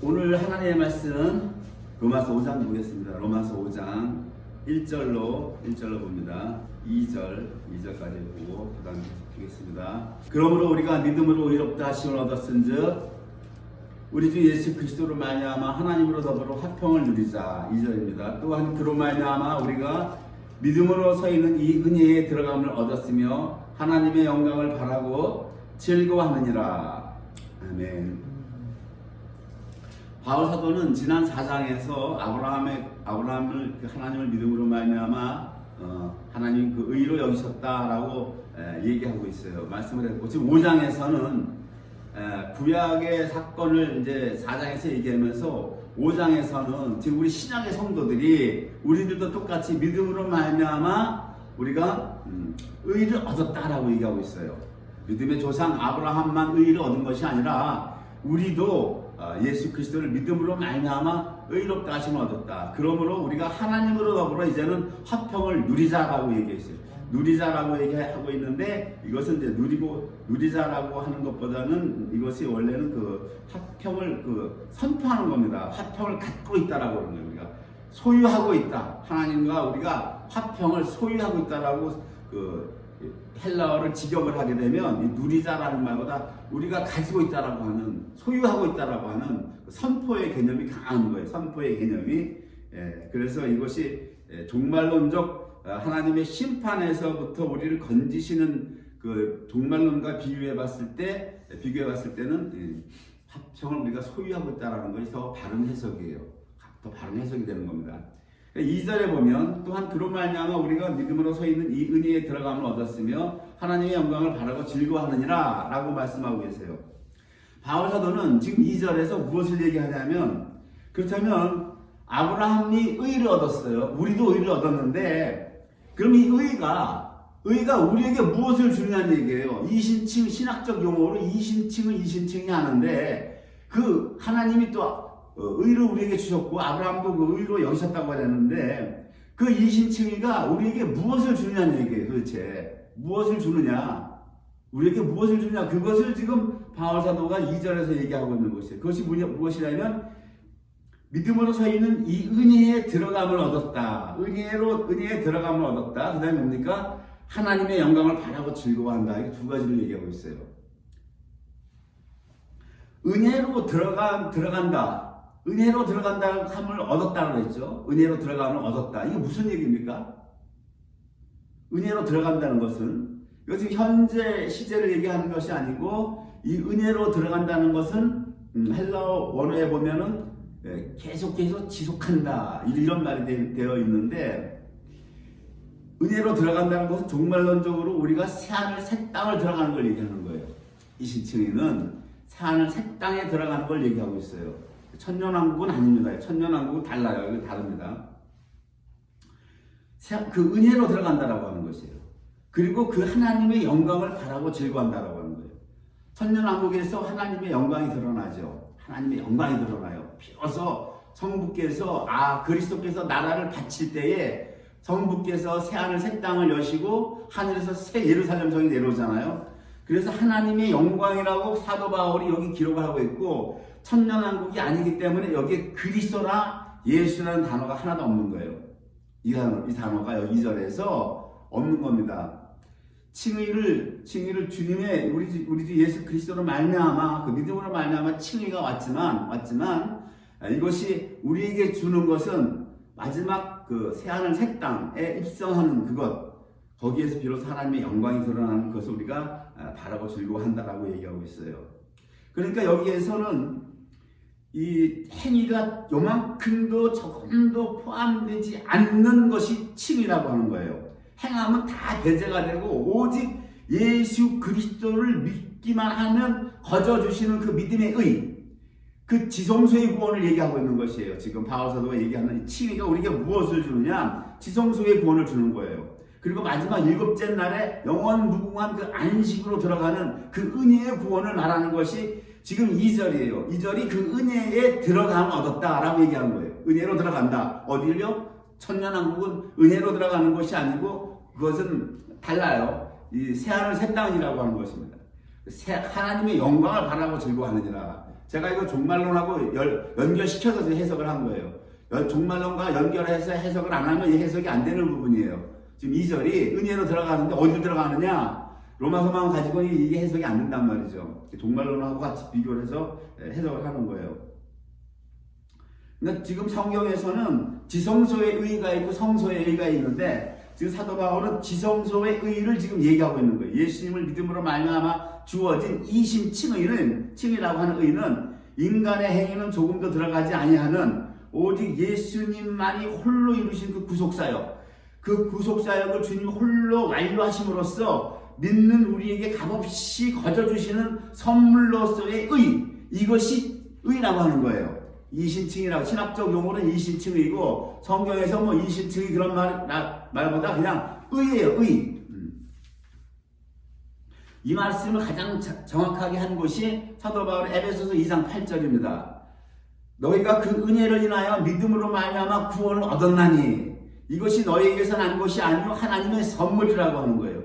오늘 하나님의 말씀 로마서 5장 보겠습니다. 로마서 5장 1절로 봅니다. 2절까지 보고 그 다음에 보겠습니다. 그러므로 우리가 믿음으로 의롭다 하심을 얻었은즉 우리 주 예수 그리스도로 말미암아 하나님으로 더불어 화평을 누리자. 2절입니다. 또한 그로 말미암아 우리가 믿음으로 서 있는 이 은혜에 들어감을 얻었으며 하나님의 영광을 바라고 즐거워하느니라. 아멘. 바울 사도는 지난 4장에서 아브라함을 하나님을 믿음으로 말미암아 하나님 그 의로 여기셨다라고 얘기하고 있어요. 말씀을 했고, 지금 5장에서는 구약의 사건을 이제 4장에서 얘기하면서 5장에서는 지금 우리 신약의 성도들이 우리들도 똑같이 믿음으로 말미암아 우리가 의를 얻었다라고 얘기하고 있어요. 믿음의 조상 아브라함만 의를 얻은 것이 아니라 우리도 예수 그리스도를 믿음으로 말미암아 의롭다 하심을 얻었다. 그러므로 우리가 하나님으로 더불어 이제는 화평을 누리자라고 얘기했어요. 누리자라고 얘기하고 있는데, 이것은 이제 누리자라고 하는 것보다는 이것이 원래는 그 화평을 선포하는 겁니다. 화평을 갖고 있다라고 그러는 거예요. 우리가 소유하고 있다. 하나님과 우리가 화평을 소유하고 있다라고 헬라어를 직역을 하게 되면 이 누리자라는 말보다 우리가 가지고 있다라고 하는, 소유하고 있다라고 하는 선포의 개념이 강한 거예요. 선포의 개념이. 그래서 이것이 종말론적 하나님의 심판에서부터 우리를 건지시는 그 종말론과 비교해 봤을 때는 화평을 우리가 소유하고 있다라는 것이 더 바른 해석이에요. 더 바른 해석이 되는 겁니다. 2절에 보면 또한 그로 말미암아 우리가 믿음으로 서 있는 이 은혜에 들어감을 얻었으며 하나님의 영광을 바라고 즐거워하느니라 라고 말씀하고 계세요. 바울 사도는 지금 2절에서 무엇을 얘기하냐면, 그렇다면 아브라함이 의를 얻었어요. 우리도 의를 얻었는데, 그럼 이 의가 우리에게 무엇을 주느냐는 얘기예요. 이신칭, 신학적 용어로 이신칭이 하는데, 그 하나님이 또 의를 우리에게 주셨고 아브라함도 그 의로 여기셨다고 하는데, 그 이신칭이가 우리에게 무엇을 주느냐는 얘기예요. 도대체 무엇을 주느냐, 우리에게 무엇을 주느냐, 그것을 지금 바울 사도가 2절에서 얘기하고 있는 것이에요. 그것이 무엇이냐면 믿음으로 서 있는 이 은혜에 들어감을 얻었다. 은혜에 들어감을 얻었다. 그 다음에 뭡니까? 하나님의 영광을 바라고 즐거워한다. 이 두 가지를 얘기하고 있어요. 은혜로 들어간다. 은혜로 들어간다함을 얻었다고 했죠. 은혜로 들어감을 얻었다. 이게 무슨 얘기입니까? 은혜로 들어간다는 것은, 이것은 현재 시제를 얘기하는 것이 아니고, 이 은혜로 들어간다는 것은 헬라어 원어에 보면은 계속해서 지속한다, 이런 말이 되어 있는데, 은혜로 들어간다는 것은 종말론적으로 우리가 새하늘 새 땅을 들어가는 걸 얘기하는 거예요. 이 신칭이는 새하늘 새 땅에 들어가는 걸 얘기하고 있어요. 천년왕국은 아닙니다. 천년왕국은 달라요. 이거 다릅니다. 그 은혜로 들어간다라고 하는 것이에요. 그리고 그 하나님의 영광을 바라고 즐거워한다라고 하는 거예요. 천년왕국에서 하나님의 영광이 드러나죠. 하나님의 영광이 드러나요. 비로소 성부께서 그리스도께서 나라를 바칠 때에 성부께서 새하늘 새 땅을 여시고 하늘에서 새 예루살렘 성이 내려오잖아요. 그래서 하나님의 영광이라고 사도 바울이 여기 기록을 하고 있고, 천년왕국이 아니기 때문에 여기에 그리스도나 예수라는 단어가 하나도 없는 거예요. 이 단어가 여기 2절에서 없는 겁니다. 칭의를 주님의 우리 주 예수 그리스도로 말미암아, 그 믿음으로 말미암아 칭의가 왔지만 이것이 우리에게 주는 것은 마지막 그 새하늘 새 땅에 입성하는 그것, 거기에서 비로소 하나님의 영광이 드러나는 것을 우리가 바라고 즐거워한다라고 얘기하고 있어요. 그러니까 여기에서는 이 행위가 요만큼도 조금도 포함되지 않는 것이 칭이라고 하는 거예요. 행하면 다 배제가 되고 오직 예수 그리스도를 믿기만 하면 거저주시는 그 믿음의 의, 그 지성소의 구원을 얘기하고 있는 것이에요. 지금 바울 사도가 얘기하는 이 칭의가 우리에게 무엇을 주느냐? 지성소의 구원을 주는 거예요. 그리고 마지막 7째 날에 영원 무궁한 그 안식으로 들어가는 그 은혜의 구원을 말하는 것이 지금 2절이에요. 2절이 그 은혜에 들어감을 얻었다라고 얘기하는 거예요. 은혜로 들어간다. 어디를요? 천년왕국은 은혜로 들어가는 것이 아니고 그것은 달라요. 이 새하늘 새 땅이라고 하는 것입니다. 하나님의 영광을 바라고 즐거워하느니라. 제가 이거 종말론하고 연결시켜서 해석을 한 거예요. 종말론과 연결해서 해석을 안 하면 이 해석이 안 되는 부분이에요. 지금 2절이 은혜로 들어가는데 어디로 들어가느냐? 로마서만 가지고는 이게 해석이 안 된단 말이죠. 종말론하고 같이 비교를 해서 해석을 하는 거예요. 그러니까 지금 성경에서는 지성소의 의의가 있고 성소의 의의가 있는데 지금 사도 바울은 지성소의 의의를 지금 얘기하고 있는 거예요. 예수님을 믿음으로 말미암아 주어진 이심칭의는 칭이라고 하는 의는 인간의 행위는 조금도 들어가지 아니하는 오직 예수님만이 홀로 이루신 그 구속사역, 그 구속사역을 주님 홀로 완료하심으로써 믿는 우리에게 값없이 거저주시는 선물로서의 의, 이것이 의라고 하는 거예요. 이신칭이라고, 신학적 용어는 이신칭의고 성경에서 뭐 이신칭의 그런 말보다 그냥 의예요. 의. 이 말씀을 가장 정확하게 한 곳이 사도 바울의 에베소서 2장 8절입니다. 너희가 그 은혜를 인하여 믿음으로 말미암아 구원을 얻었나니 이것이 너희에게서 난 것이 아니요 하나님의 선물이라고 하는 거예요.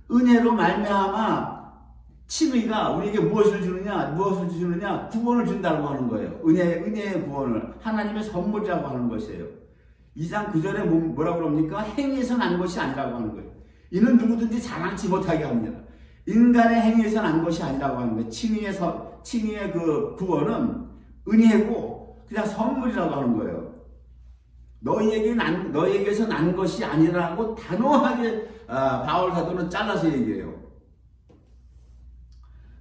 은혜로 말미암아 칭의가 우리에게 무엇을 주느냐? 구원을 준다고 하는 거예요. 은혜의 구원을 하나님의 선물이라고 하는 것이에요. 2장 9절에 뭐라고 그럽니까? 행위에서 난 것이 아니라고 하는 거예요. 이는 누구든지 자랑치 못하게 합니다. 인간의 행위에서 난 것이 아니라고 하는 거예요. 칭의의 그 구원은 은혜고 그냥 선물이라고 하는 거예요. 너희에게서 난 것이 아니라고 단호하게 바울 사도는 잘라서 얘기해요.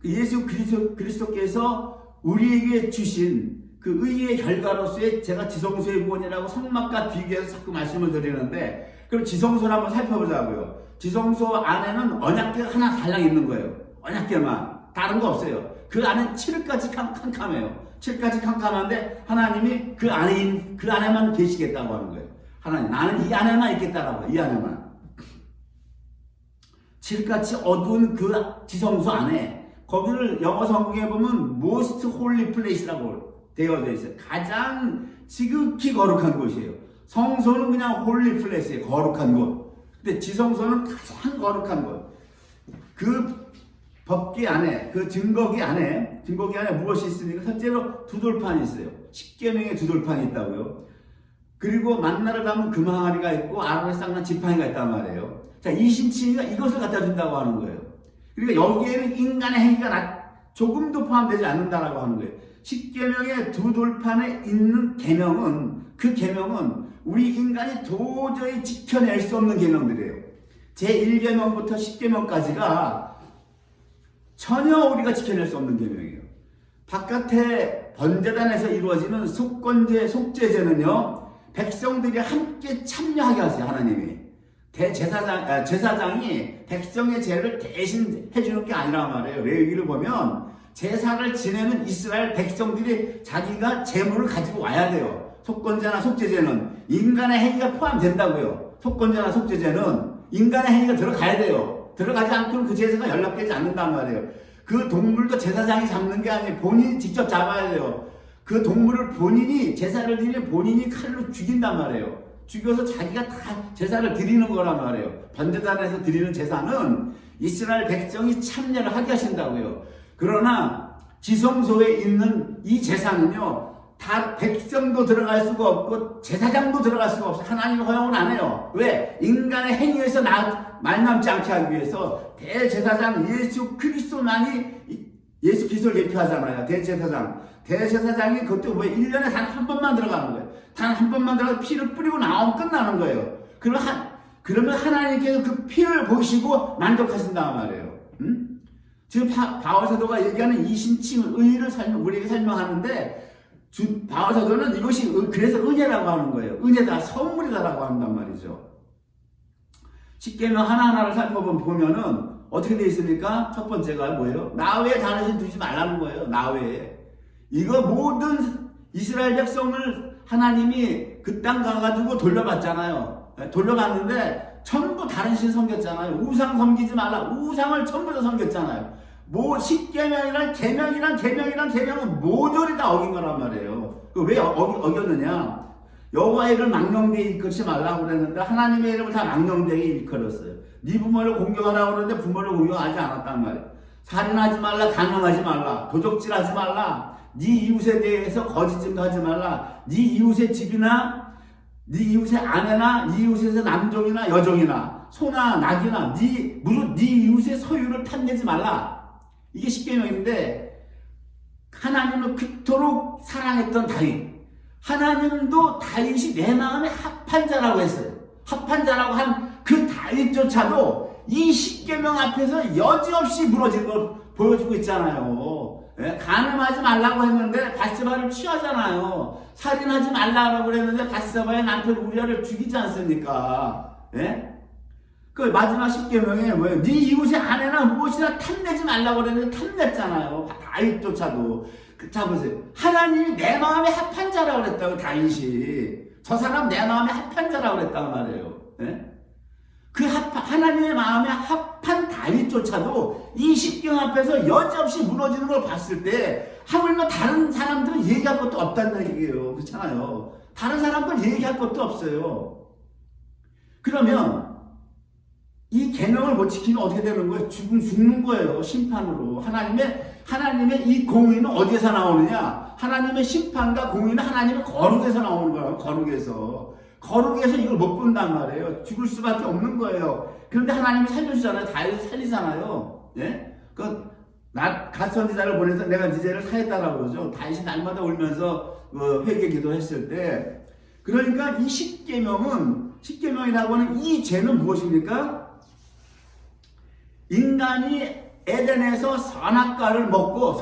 예수 그리스도께서 우리에게 주신 그 의의 결과로서의 제가 지성소의 구원이라고 성막과 비교해서 자꾸 말씀을 드리는데 그럼 지성소를 한번 살펴보자고요. 지성소 안에는 언약궤가 하나 달랑 있는 거예요. 언약궤만. 다른 거 없어요. 그 안에 7까지 캄캄해요. 7까지 캄캄한데 하나님이 그 안에만 계시겠다고 하는 거예요. 하나님, 나는 이 안에만 있겠다라고, 이 안에만. 7같이 어두운 그 지성소 안에, 거기를 영어 성경에 보면 most holy place라고 되어져 있어요. 가장 지극히 거룩한 곳이에요. 성소는 그냥 holy place예요. 거룩한 곳. 근데 지성소는 가장 거룩한 곳. 그 법궤 안에, 그 증거궤 안에 무엇이 있습니까? 첫째로 두 돌판이 있어요. 십계명의 두 돌판이 있다고요. 그리고 만나를 담은 금항아리가 있고 아론의 쌍난 지팡이가 있단 말이에요. 자, 이신칭의가 이것을 갖다 준다고 하는 거예요. 그러니까 여기에는 인간의 행위가 조금도 포함되지 않는다라고 하는 거예요. 십계명의 두 돌판에 있는 계명은, 그 계명은 우리 인간이 도저히 지켜낼 수 없는 계명들이에요. 제1계명부터 10계명까지가 전혀 우리가 지켜낼 수 없는 계명이에요. 바깥에 번제단에서 이루어지는 속죄제는요, 백성들이 함께 참여하게 하세요. 하나님이 제사장이 백성의 죄를 대신 해주는 게 아니란 말이에요. 레위기를 보면 제사를 지내는 이스라엘 백성들이 자기가 재물을 가지고 와야 돼요. 속건제나 속죄제는 인간의 행위가 포함된다고요. 속건제나 속죄제는 인간의 행위가 들어가야 돼요. 들어가지 않고는 그 제사가 연락되지 않는단 말이에요. 그 동물도 제사장이 잡는 게 아니에요. 본인이 직접 잡아야 돼요. 그 동물을 본인이 제사를 드리면 본인이 칼로 죽인단 말이에요. 죽여서 자기가 다 제사를 드리는 거란 말이에요. 번제단에서 드리는 제사는 이스라엘 백성이 참여를 하게 하신다고요. 그러나 지성소에 있는 이 제사는요, 다 백성도 들어갈 수가 없고 제사장도 들어갈 수가 없어요. 하나님이 허용을 안 해요. 왜? 인간의 행위에서 말남지 않게 하기 위해서 대제사장 예수 그리스도만이 예수 그리스도를 예표하잖아요. 대제사장이 그것도 왜 1년에 단 한 번만 들어가는 거예요. 단 한 번만 들어가서 피를 뿌리고 나오면 끝나는 거예요. 그러면 하나님께서 그 피를 보시고 만족하신단 말이에요. 지금 바울 사도가 얘기하는 이신칭 의를 우리에게 설명하는데 바울 사도는 이것이 그래서 은혜라고 하는 거예요. 은혜다, 선물이다라고 한단 말이죠. 십계명 하나하나를 살펴보면은 어떻게 되어 있습니까? 첫 번째가 뭐예요? 나 외에 다른 신 두지 말라는 거예요. 나 외에. 이거 모든 이스라엘 백성을 하나님이 그 땅 가가지고 돌려봤잖아요. 돌려봤는데 전부 다른 신 섬겼잖아요. 우상 섬기지 말라. 우상을 전부 다 섬겼잖아요. 십계명이란 계명은 모조리 다 어긴 거란 말이에요. 왜 어겼느냐? 여호와의 이름을 망령되게 일컬지 말라고 그랬는데 하나님의 이름을 다 망령되게 일컬었어요. 네 부모를 공경하라고 그랬는데 부모를 공경하지 않았단 말이에요. 살인하지 말라, 강요하지 말라, 도적질하지 말라, 네 이웃에 대해서 거짓증도 하지 말라. 네 이웃의 집이나 네 이웃의 아내나 네 이웃에서 남종이나 여종이나 소나 낙이나 무릇 네 이웃의 소유를 탐내지 말라. 이게 십계명인데 하나님을 그토록 사랑했던 다윗, 하나님도 다윗이 내 마음에 합한 자라고 했어요. 합한 자라고 한 그 다윗조차도 이 십계명 앞에서 여지없이 무너진 걸 보여주고 있잖아요. 예? 간음하지 말라고 했는데 밧세바를 취하잖아요. 살인하지 말라고 그랬는데 밧세바의 남편 우리아를 죽이지 않습니까? 예? 그 마지막 십계명에 뭐예요? 네 이웃의 아내나 무엇이나 탐내지 말라고 그랬는데 탐냈잖아요. 다윗조차도. 자 보세요. 하나님이 내 마음에 합한 자라고 그랬다고 다윗이. 저 사람 내 마음에 합한 자라고 그랬단 말이에요. 예? 하나님의 마음에 합한 다윗조차도 이 십계명 앞에서 여지없이 무너지는 걸 봤을 때 하물며 다른 사람들은 얘기할 것도 없다는 얘기예요. 그렇잖아요. 다른 사람들은 얘기할 것도 없어요. 그러면 이 계명을 못 지키면 어떻게 되는 거예요? 죽는 거예요. 심판으로. 하나님의 이 공의는 어디에서 나오느냐? 하나님의 심판과 공의는 하나님의 거룩에서 나오는 거예요. 거룩에서 이걸 못 본단 말이에요. 죽을 수밖에 없는 거예요. 그런데 하나님이 살려주잖아요. 다윗을 살리잖아요. 예? 갓 선지자를 보내서 내가 네 죄를 사했다라고 그러죠. 다윗이 날마다 울면서 회개 기도했을 때. 그러니까 이 십계명이라고 하는 이 죄는 무엇입니까? 인간이 에덴에서 선악과를 먹고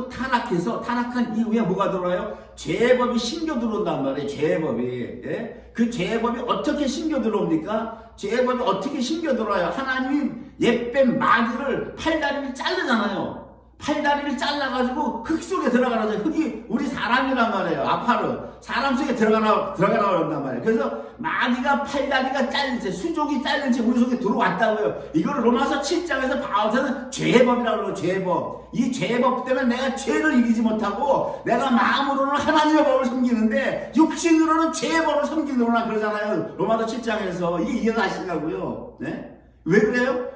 타락한 이후에 뭐가 들어와요? 죄법이 심겨 들어온단 말이에요. 죄법이. 예? 그 죄법이 어떻게 심겨 들어옵니까? 죄법이 어떻게 심겨 들어와요? 하나님이 옛뱀 마귀를 팔다리를 자르잖아요. 팔다리를 잘라가지고 흙 속에 들어가라죠. 흙이 우리 사람이란 말이에요. 아파르. 사람 속에 들어가라고 한단 말이에요. 그래서 마귀가 팔다리가 잘린 채, 수족이 잘린 채 우리 속에 들어왔다고요. 이걸 로마서 7장에서 바울서는 죄법이라고 그러고 죄법. 이 죄법 때문에 내가 죄를 이기지 못하고 내가 마음으로는 하나님의 법을 섬기는데 육신으로는 죄법을 섬기는구나 그러잖아요. 로마서 7장에서. 이게 이해가시냐고요. 네? 왜 그래요?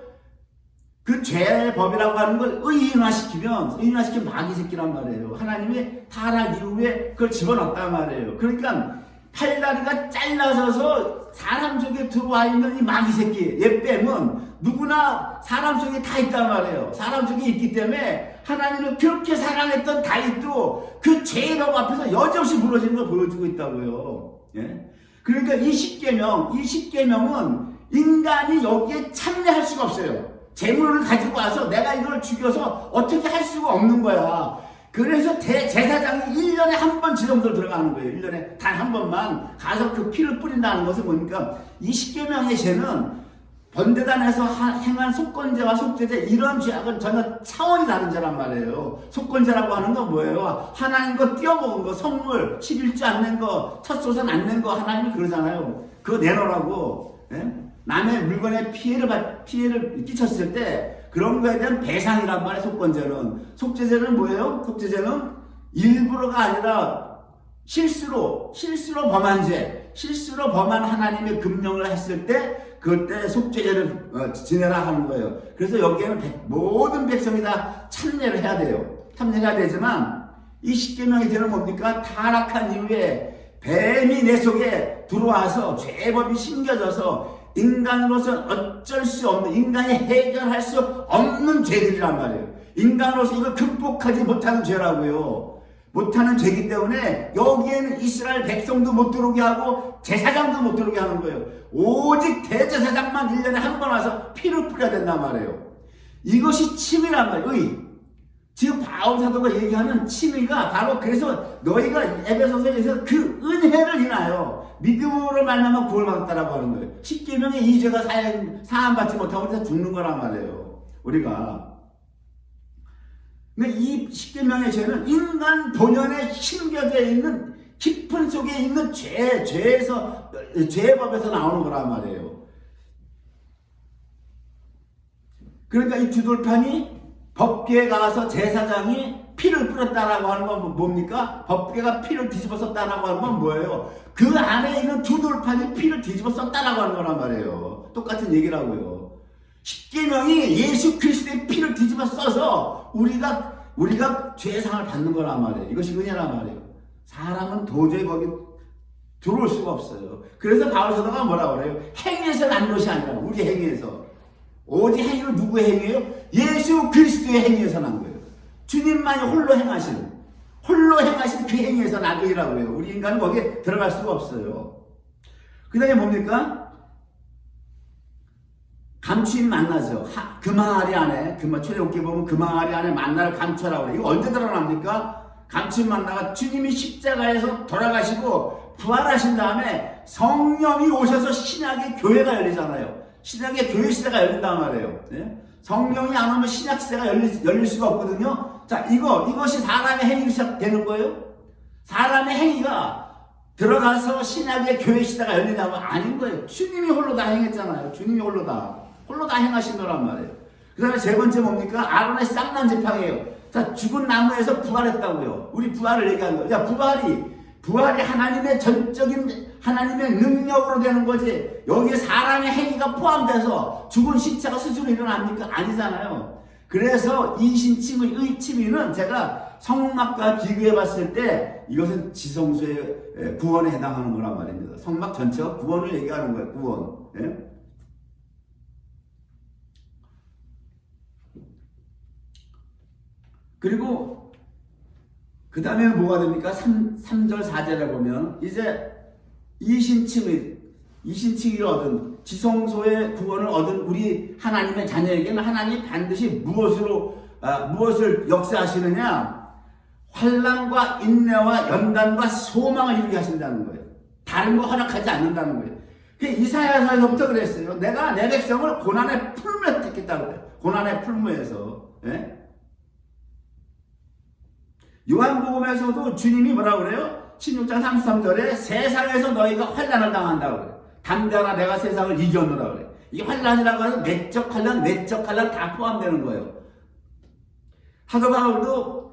그 죄법이라고 하는 걸 의인화시키면 마귀 새끼란 말이에요. 하나님이 타락 이후에 그걸 집어넣었단 말이에요. 그러니까 팔다리가 잘라져서 사람 속에 들어와 있는 이 마귀 새끼, 옛뱀은 누구나 사람 속에 다 있단 말이에요. 사람 속에 있기 때문에 하나님을 그렇게 사랑했던 다윗도 그 죄법 앞에서 여지없이 무너지는 걸 보여주고 있다고요. 예? 그러니까 이 십계명은 인간이 여기에 참여할 수가 없어요. 재물을 가지고 와서 내가 이걸 죽여서 어떻게 할 수가 없는 거야. 그래서 제사장이 1년에 한 번 지성소를 들어가는 거예요. 1년에 단 한 번만 가서 그 피를 뿌린다는 것은 뭡니까? 이 십계명의 죄는 번제단에서 행한 속건제와 속죄제 이런 죄악은 전혀 차원이 다른 죄란 말이에요. 속건제라고 하는 건 뭐예요? 하나님과 띄어먹은 거, 성물, 11조 안 낸 거, 첫소산 안 낸 거 하나님이 그러잖아요. 그거 내놓으라고. 예? 남의 물건에 피해를 끼쳤을 때 그런 거에 대한 배상이란 말이에요. 속건제는. 속죄제는 뭐예요? 속죄제는 일부러가 아니라 실수로 범한 죄, 실수로 범한 하나님의 금령을 했을 때 그때 속죄제를 지내라 하는 거예요. 그래서 여기에는 모든 백성이 다 참여를 해야 돼요. 참여해야 되지만 이 십계명의 죄는 뭡니까? 타락한 이후에 뱀이 내 속에 들어와서 죄법이 심겨져서 인간으로서 어쩔 수 없는, 인간이 해결할 수 없는 죄들이란 말이에요. 인간으로서 이걸 극복하지 못하는 죄라고요. 못하는 죄이기 때문에 여기에는 이스라엘 백성도 못 들어오게 하고 제사장도 못 들어오게 하는 거예요. 오직 대제사장만 1년에 한 번 와서 피를 뿌려야 된단 말이에요. 이것이 침이란 말이에요. 지금 바울 사도가 얘기하는 침이가 바로 그래서 너희가 에베소서에서 그 은혜를 인하여 믿음으로 말미암아 구원을 받았다라고 하는 거예요. 십계명의 이 죄가 사함받지 못하고 우리가 죽는 거란 말이에요. 우리가. 근데 이 십계명의 죄는 인간 본연에 심겨져 있는 깊은 속에 있는 죄법에서 나오는 거란 말이에요. 그러니까 이 주돌판이 법궤에 가서 제사장이 피를 뿌렸다라고 하는 건 뭡니까? 법궤가 피를 뒤집어 썼다라고 하는 건 뭐예요? 그 안에 있는 주돌판이 피를 뒤집어 썼다라고 하는 거란 말이에요. 똑같은 얘기라고요. 십계명이 예수 그리스도의 피를 뒤집어 써서 우리가 우리가 죄상을 받는 거란 말이에요. 이것이 은혜란 말이에요. 사람은 도저히 거기 들어올 수가 없어요. 그래서 바울 사도가 뭐라고 그래요? 행위에서 난 것이 아니라 우리 행위에서. 오직 행위는 누구의 행위예요? 예수 그리스도의 행위에서 난 거예요. 주님만이 홀로 행하신 그 행위에서 난 의라고 해요. 우리 인간은 거기에 들어갈 수가 없어요. 그 다음에 뭡니까? 감추인 만나죠. 금항아리 안에, 출애굽기 보면 금항아리 안에 만나를 감추라고 해요. 이거 언제 드러납니까? 감추인 만나가 주님이 십자가에서 돌아가시고 부활하신 다음에 성령이 오셔서 신약의 교회가 열리잖아요. 신약의 교회 시대가 열린단 말이에요. 네? 성령이 안 오면 신약 시대가 열릴 수가 없거든요. 자, 이것이 사람의 행위로 시작되는 거예요? 사람의 행위가 들어가서 신약의 교회 시대가 열리냐면 아닌 거예요. 주님이 홀로 다 행했잖아요. 주님이 홀로 다 행하신 거란 말이에요. 그 다음에 세 번째 뭡니까? 아론의 쌍난 지팡이에요. 자, 죽은 나무에서 부활했다고요. 우리 부활을 얘기하는 거예요. 야, 부활이 하나님의 전적인 하나님의 능력으로 되는 거지. 여기에 사람의 행위가 포함돼서 죽은 시체가 스스로 일어납니까? 아니잖아요. 그래서 이신칭의 칭의는 제가 성막과 비교해 봤을 때 이것은 지성소의 구원에 해당하는 거란 말입니다. 성막 전체가 구원을 얘기하는 거예요. 구원. 예? 그리고 그 다음에 뭐가 됩니까? 3절 4절에 보면 이제 이신칭의를 얻은 지성소의 구원을 얻은 우리 하나님의 자녀에게는 하나님이 반드시 무엇을 역사하시느냐? 환난과 인내와 연단과 소망을 이루게 하신다는 거예요. 다른 거 허락하지 않는다는 거예요. 이사야서에서부터 그랬어요. 내가 내 백성을 고난의 풀무에 택했다고 그래요. 고난의 풀무에서. 예? 요한복음에서도 주님이 뭐라고 그래요? 16장 33절에 세상에서 너희가 환난을 당한다고 그래요. 담대하라 내가 세상을 이겼노라 그래요. 이 환난이라고 하는 내적 환난 다 포함되는 거예요. 사도 바울도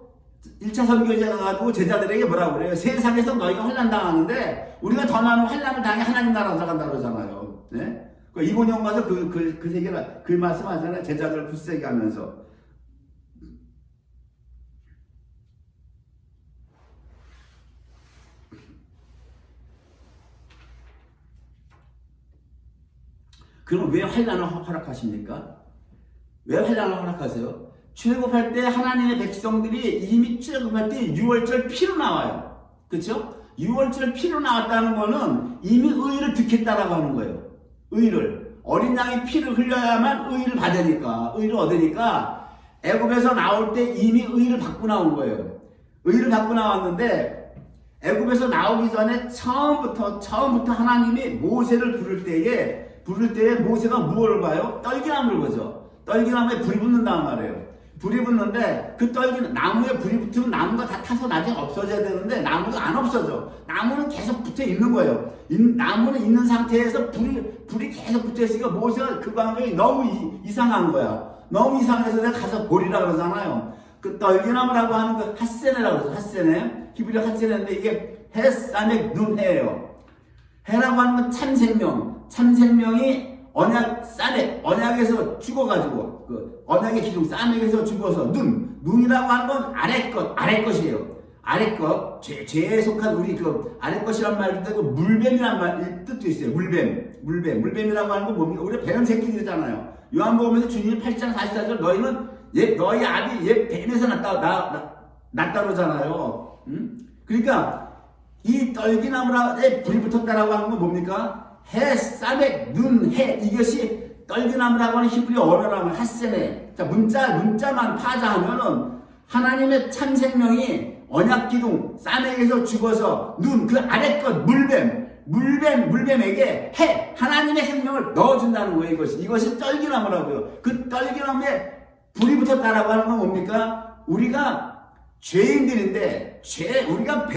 1차 선교제 가가지고 제자들에게 뭐라고 그래요? 세상에서 너희가 환난 당하는데 우리가 더 많은 환난을 당해 하나님 나라로 들어간다 그러잖아요. 네? 이본영 가서 그 세계를 그 말씀하잖아요. 제자들을 굳세게 하면서. 그럼 왜 환난을 허락하십니까? 왜 환난을 허락하세요? 출애굽할 때 하나님의 백성들이 이미 출애굽할 때 6월절 피로 나와요. 그렇죠? 6월절 피로 나왔다는 거는 이미 의를 득했다라고 하는 거예요. 의를. 어린 양이 피를 흘려야만 의를 받으니까, 의를 얻으니까 애굽에서 나올 때 이미 의를 받고 나온 거예요. 의를 받고 나왔는데 애굽에서 나오기 전에 처음부터 하나님이 모세를 부를 때에 모세가 무엇을 봐요? 떨기나무를 보죠. 떨기나무에 불이 붙는단 말이에요. 불이 붙는데 그 나무에 불이 붙으면 나무가 다 타서 나중에 없어져야 되는데 나무가 안 없어져. 나무는 계속 붙어 있는 거예요. 나무는 있는 상태에서 불이 계속 붙어 있으니까 모세가 그 광경이 너무 이상한 거야. 너무 이상해서 내가 가서 보리라 그러잖아요. 그 떨기나무라고 하는 그 핫세네라고 그러죠. 핫세네. 히브리어 핫세네인데 이게 햇사맥 눈해예요. 해라고 하는 건 참생명이 언약에서 죽어가지고, 언약의 기둥, 싸맥에서 죽어서, 눈이라고 하는 건 아래 것이에요. 아래 것, 죄에 속한 우리 아래 것이란 말도 물뱀이란 말, 뜻도 있어요. 물뱀이라고 하는 건 뭡니까? 우리 뱀 새끼들이잖아요. 요한복음에서 주님이 8장 44절, 너희 아비 뱀에서 났다 그러잖아요. 그러니까, 이 떨기나무에 불이 붙었다라고 하는 건 뭡니까? 해, 싸맥, 해. 이것이 떨기나무라고 하는 히브리어 언어라면 핫세네. 자, 문자만 파자하면은 하나님의 참 생명이 언약기둥, 싸맥에서 죽어서 그 아래 것, 물뱀에게 하나님의 생명을 넣어준다는 거예요, 이것이 떨기나무라고요. 그 떨기나무에 불이 붙었다라고 하는 건 뭡니까? 우리가 죄인들인데, 우리가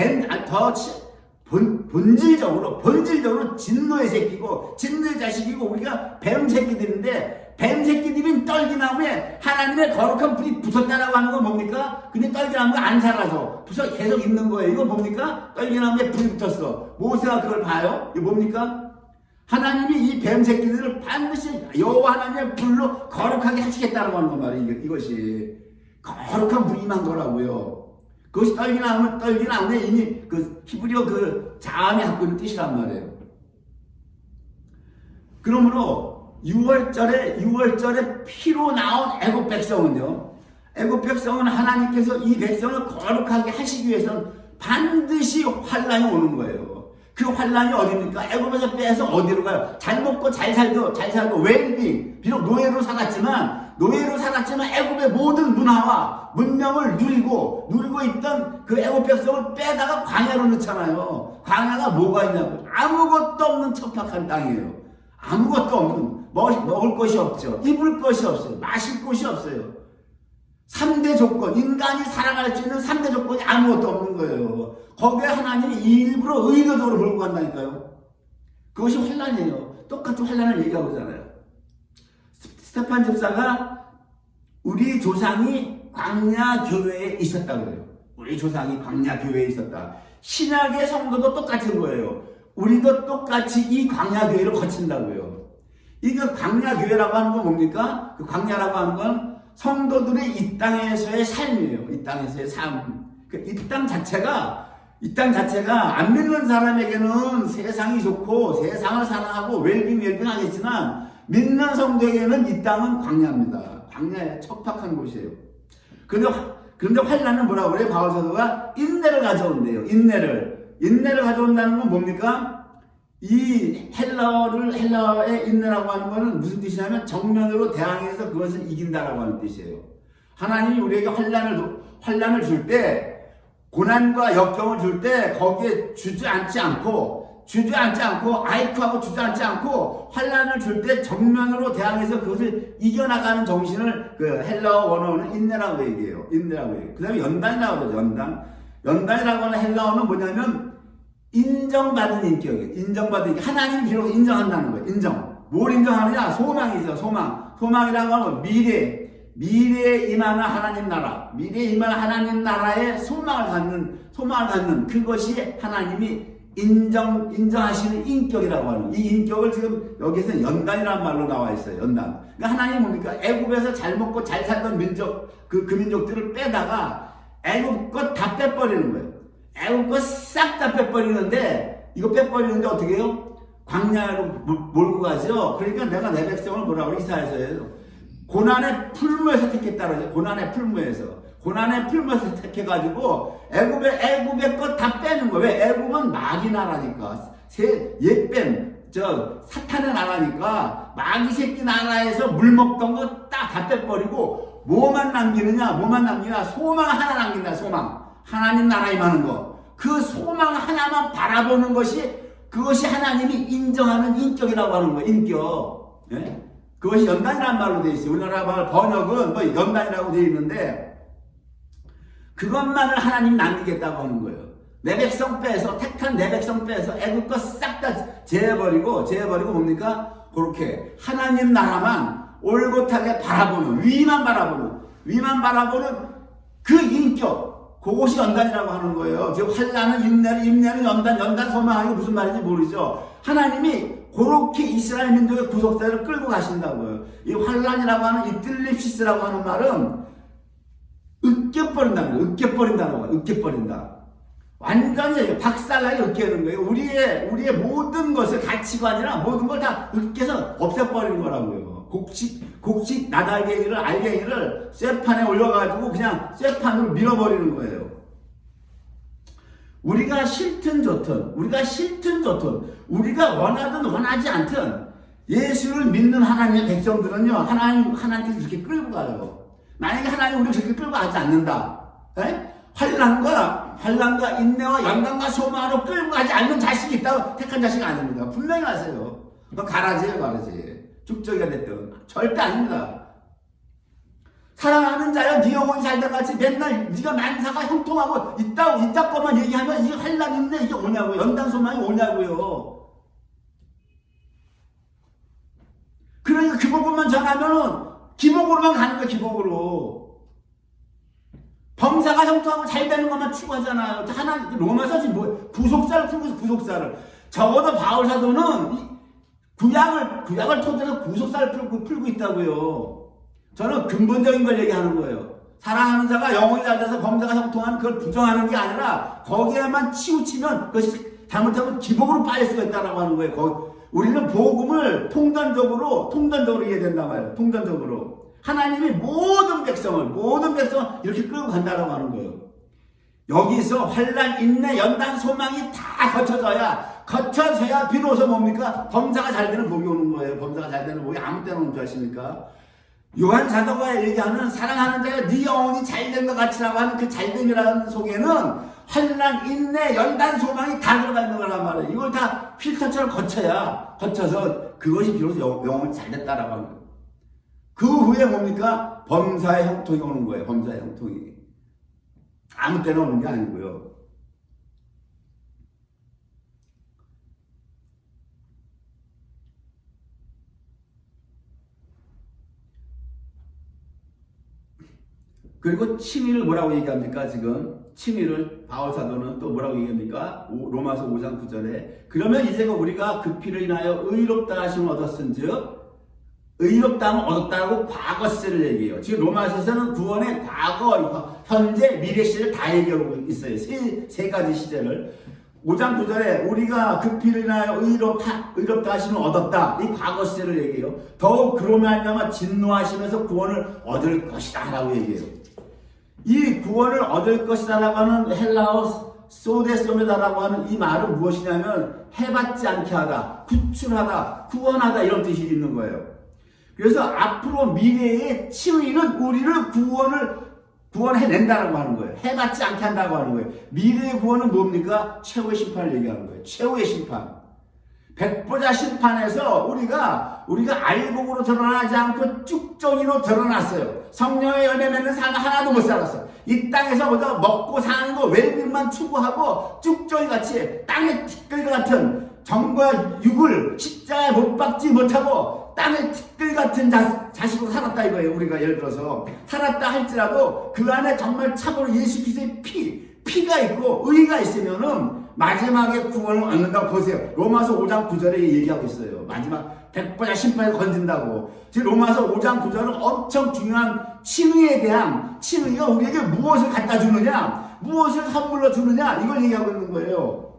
본질적으로 진노의 새끼고 진노의 자식이고 우리가 뱀 새끼들인데 뱀 새끼들은 떨기나무에 하나님의 거룩한 불이 붙었다라고 하는 건 뭡니까? 근데 떨기나무가 안 사라져. 계속 있는 거예요. 이거 뭡니까? 떨기나무에 불이 붙었어. 모세가 그걸 봐요. 이거 뭡니까? 하나님이 이 뱀 새끼들을 반드시 여호와 하나님의 불로 거룩하게 하시겠다라고 하는 건 말이에요. 이것이. 거룩한 불이 임한 거라고요. 그것이 떨긴 나무에 이미 그 히브리어 그 자음이 갖고 있는 뜻이란 말이에요. 그러므로 6월절에 피로 나온 애굽 백성은요, 애굽 백성은 하나님께서 이 백성을 거룩하게 하시기 위해서는 반드시 환란이 오는 거예요. 그 환란이 어디입니까? 애굽에서 빼서 어디로 가요? 잘 먹고 잘 살고 웰빙, 비록 노예로 살았지만 애굽의 모든 문화와 문명을 누리고 있던 그 애굽 백성을 빼다가 광야로 넣잖아요. 광야가 뭐가 있냐고? 아무것도 없는 척박한 땅이에요. 아무것도 없는, 먹을 것이 없죠. 입을 것이 없어요. 마실 것이 없어요. 3대 조건, 인간이 살아갈 수 있는 3대 조건이 아무것도 없는 거예요. 거기에 하나님이 일부러 의도적으로 몰고 간다니까요. 그것이 환란이에요. 똑같은 환란을 얘기하고 있잖아요. 스테판 집사가 우리 조상이 광야 교회에 있었다고 그래요. 우리 조상이 광야 교회에 있었다. 신약의 성도도 똑같은 거예요. 우리도 똑같이 이 광야 교회를 거친다고요. 이거 광야 교회라고 하는 건 뭡니까? 그 광야라고 하는 건 성도들의 이 땅에서의 삶이에요. 이 땅에서의 삶. 이 땅 자체가 안 믿는 사람에게는 세상이 좋고 세상을 사랑하고 웰빙 하겠지만 믿는 성도에게는 이 땅은 광야입니다. 광야의 척박한 곳이에요. 그런데 환란은 뭐라고 그래요? 바울 사도가 인내를 가져온대요. 인내를 가져온다는 건 뭡니까? 이 헬라어의 인내라고 하는 것은 무슨 뜻이냐면 정면으로 대항해서 그것을 이긴다라고 하는 뜻이에요. 하나님이 우리에게 환란을 줄 때, 고난과 역경을 줄 때 거기에 주저앉지 않고 아이쿠하고 주저앉지 않고 환란을 줄 때 정면으로 대항해서 그것을 이겨나가는 정신을 그 헬라어 원어는 인내라고 얘기해요. 그 다음에 연단이라고 그러죠. 연단이라고 하는 헬라어는 뭐냐면 인정받은 인격이에요. 하나님이 비록 인정한다는 거예요. 뭘 인정하느냐? 소망이죠. 소망이라고 하는 건 미래에 임하는 하나님 나라, 미래에 임하는 하나님 나라의 소망을 갖는 그것이 하나님이 인정하시는 인격이라고 하는, 이 인격을 지금 여기서 연단이라는 말로 나와 있어요. 연단. 그러니까 하나님이 뭡니까? 애굽에서 잘 먹고 잘 살던 민족, 그 민족들을 빼다가 애굽 것 다 빼버리는 거예요. 애굽 것 싹 다 빼버리는데, 이거 빼버리는데 어떻게 해요? 광야로 몰고 가죠. 그러니까 내가 내 백성을 뭐라고 그래? 이사야서에서 고난의 풀무에서 택했다 그러죠. 고난의 풀무에서 택해가지고 애굽의 것 다 빼는 거예요. 왜? 애굽은 마귀 나라니까. 사탄의 나라니까 마귀 새끼 나라에서 물 먹던 거 다 빼버리고 뭐만 남기냐? 소망 하나 남긴다. 소망. 하나님 나라 임하는 거. 그 소망 하나만 바라보는 그것이 하나님이 인정하는 인격이라고 하는 거예요. 인격. 예? 그것이 연단이라는 말로 되어 있어요. 우리나라 말 번역은 연단이라고 되어 있는데, 그것만을 하나님 남기겠다고 하는 거예요. 내 백성 빼서, 택한 내 백성 빼서 애굽 거 싹 다 제해버리고 뭡니까? 그렇게 하나님 나라만 올곧하게 바라보는, 위만 바라보는 그 인격, 그것이 연단이라고 하는 거예요. 지금 환난은 인내는 연단 소망하기 무슨 말인지 모르죠. 하나님이 그렇게 이스라엘 민족의 구속사를 끌고 가신다고요. 이 환란이라고 하는 이 뜰립시스라고 하는 말은 으깨버린다는 거예요. 으깨버린다. 완전히 박살나게 으깨는 거예요. 우리의 모든 것을, 가치관이나 모든 걸 다 으깨서 없애버리는 거라고요. 곡식 나달갱이를, 알갱이를 쇠판에 올려가지고 그냥 쇠판으로 밀어버리는 거예요. 우리가 싫든 좋든, 우리가 원하든 원하지 않든, 예수를 믿는 하나님의 백성들은요, 하나님께서 그렇게 끌고 가요. 만약에 하나님 우리를 그렇게 끌고 가지 않는다, 환난과 인내와 연단과 소망으로 끌고 가지 않는 자식이 있다고 택한 자식이 아닙니다. 분명히 하세요. 너 가라지. 죽적이가 됐든. 절대 아닙니다. 사랑하는 자여, 네 영혼이 살다 같이 맨날 네가 만사가 형통하고 이따 것만 얘기하면 이게 환난 인내 이게 오냐고요. 연단 소망이 오냐고요. 그러니까 기복음만 전하면은 기복으로만 가는 거야. 기복으로. 범사가 형통하고 잘 되는 것만 추구하잖아요. 로마서 지금 구속사를 풀고 있어. 구속사를. 적어도 바울 사도는 구약을 토대로 구속사를 풀고 있다고요. 저는 근본적인 걸 얘기하는 거예요. 사랑하는 자가 영혼이 잘 돼서 범사가 형통하는 그걸 부정하는 게 아니라 거기에만 치우치면 그것이 잘못하면 기복으로 빠질 수가 있다라고 하는 거예요. 우리는 복음을 통단적으로 이해된단 말이에요. 통단적으로. 하나님이 모든 백성을 이렇게 끌고 간다라고 하는 거예요. 여기서 환난, 인내, 연단, 소망이 다 거쳐져야 비로소 뭡니까? 범사가 잘 되는 복이 오는 거예요. 범사가 잘 되는 복이 아무 때나 오는 줄 아십니까? 요한 사도가 얘기하는 사랑하는 자가 네 영혼이 잘된 것 같이라고 하는 그 잘됨이라는 속에는 환난, 인내, 연단, 소망이 다 들어가 있는 거란 말이에요. 이걸 다 필터처럼 거쳐서 그것이 비로소 영혼이 잘됐다라고 하는 거예요. 그 후에 뭡니까? 범사의 형통이 오는 거예요. 범사의 형통이. 아무 때나 오는 게 아니고요. 그리고 칭의를 뭐라고 얘기합니까? 지금 칭의를 바울 사도는 또 뭐라고 얘기합니까? 로마서 5장 9절에 그러면 이제 우리가 그 피를 인하여 의롭다 하심을 얻었은즉 의롭다함을 얻었다고 과거 시제를 얘기해요. 지금 로마서에서는 구원의 과거, 현재, 미래 시제를 다 얘기하고 있어요. 세 가지 시제를. 5장 9절에 우리가 그 피를 인하여 의롭다 하심을 얻었다. 이 과거 시제를 얘기해요. 더욱 그로 말미암아 진노하시면서 구원을 얻을 것이다 라고 얘기해요. 이 구원을 얻을 것이다 라고 하는 헬라어 소데소메다라고 하는 이 말은 무엇이냐면 해받지 않게 하다, 구출하다, 구원하다 이런 뜻이 있는 거예요. 그래서 앞으로 미래의 칭의는 우리를 구원해낸다라고 하는 거예요. 해받지 않게 한다고 하는 거예요. 미래의 구원은 뭡니까? 최후의 심판을 얘기하는 거예요. 최후의 심판. 백보자 심판에서 우리가 알곡으로 드러나지 않고 쭉정이로 드러났어요. 성령의 열매 맺는 삶 하나도 못 살았어요. 이 땅에서 우리가 먹고 사는 거 웰빙만 추구하고 쭉정이 같이 땅의 티끌 같은 정과 육을 십자가에 못 박지 못하고 땅의 티끌 같은 자식으로 살았다 이거예요. 우리가 예를 들어서 살았다 할지라도 그 안에 정말 참으로 예수 그리스도의 피가 있고 의가 있으면은 마지막에 구원을 얻는다고 보세요. 로마서 5장 9절에 얘기하고 있어요. 마지막 백보자 심판을 건진다고. 지금 로마서 5장 9절은 엄청 중요한 칭의에 대한 칭의가 우리에게 무엇을 갖다 주느냐, 무엇을 선물로 주느냐 이걸 얘기하고 있는 거예요.